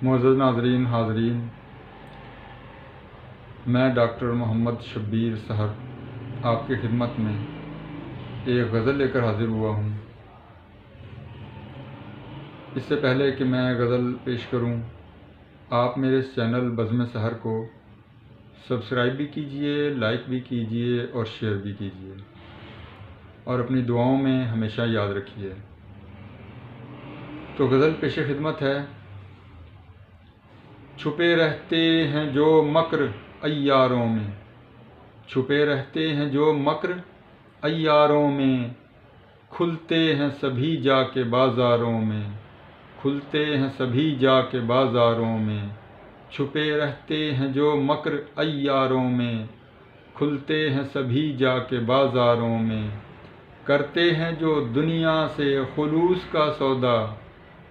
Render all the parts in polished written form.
معزز ناظرین حاضرین، میں ڈاکٹر محمد شبیر سحر آپ کی خدمت میں ایک غزل لے کر حاضر ہوا ہوں۔ اس سے پہلے کہ میں غزل پیش کروں، آپ میرے اس چینل بزم سحر کو سبسکرائب بھی کیجئے، لائک بھی کیجئے اور شیئر بھی کیجئے، اور اپنی دعاؤں میں ہمیشہ یاد رکھیے۔ تو غزل پیش خدمت ہے۔ چھپے رہتے ہیں جو مکر عیاروں میں، چھپے رہتے ہیں جو مکر عیاروں میں، کھلتے ہیں سبھی جا کے بازاروں میں، کھلتے ہیں سبھی جا کے بازاروں میں، چھپے رہتے ہیں جو مکر عیاروں میں، کھلتے ہیں سبھی جا کے بازاروں میں، کرتے ہیں جو دنیا سے خلوص کا سودا،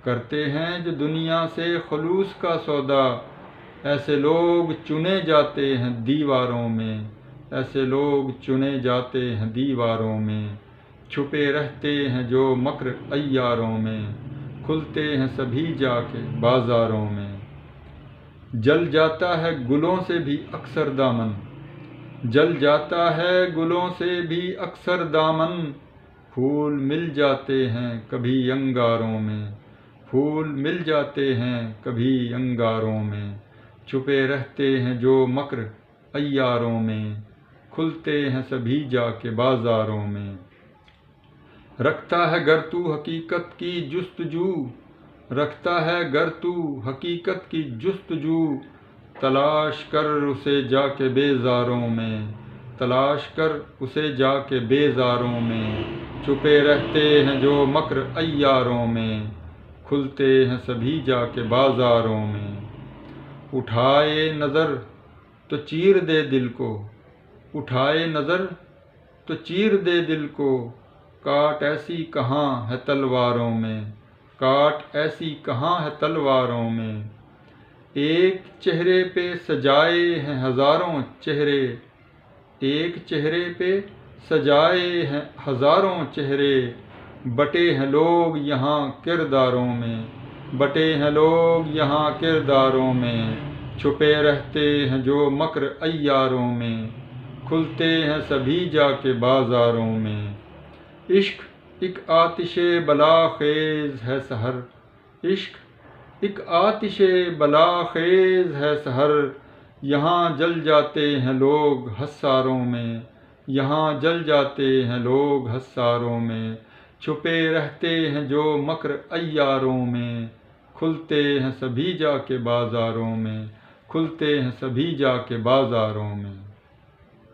کرتے ہیں جو دنیا سے خلوص کا سودا، ایسے لوگ چنے جاتے ہیں دیواروں میں، ایسے لوگ چنے جاتے ہیں دیواروں میں، چھپے رہتے ہیں جو مکر عیاروں میں، کھلتے ہیں سبھی جا کے بازاروں میں۔ جل جاتا ہے گلوں سے بھی اکثر دامن، جل جاتا ہے گلوں سے بھی اکثر دامن، پھول مل جاتے ہیں کبھی انگاروں میں، پھول مل جاتے ہیں کبھی انگاروں میں، چھپے رہتے ہیں جو مکر عیاروں میں، کھلتے ہیں سبھی جا کے بازاروں میں۔ رکھتا ہے گر تو حقیقت کی جستجو، رکھتا ہے گر تو حقیقت کی جستجو، تلاش کر اسے جا کے بیزاروں میں، تلاش کر اسے جا کے بیزاروں میں، چھپے رہتے ہیں جو مکر عیاروں میں، کھلتے ہیں سبھی جا کے بازاروں میں۔ اٹھائے نظر تو چیر دے دل کو، اٹھائے نظر تو چیر دے دل کو، کاٹ ایسی کہاں ہے تلواروں میں، کاٹ ایسی کہاں ہے تلواروں میں۔ ایک چہرے پہ سجائے ہیں ہزاروں چہرے، ایک چہرے پہ سجائے ہیں ہزاروں چہرے، بٹے ہیں لوگ یہاں کرداروں میں، بٹے ہیں لوگ یہاں کرداروں میں، چھپے رہتے ہیں جو مکر عیاروں میں، کھلتے ہیں سبھی جا کے بازاروں میں۔ عشق ایک آتش بلا خیز ہے سحر، عشق ایک آتش بلا خیز ہے سحر، یہاں جل جاتے ہیں لوگ حساروں میں، یہاں جل جاتے ہیں لوگ حساروں میں، چھپے رہتے ہیں جو مکر عیاروں میں، کھلتے ہیں سبھی جا کے بازاروں میں، کھلتے ہیں سبھی جا کے بازاروں میں۔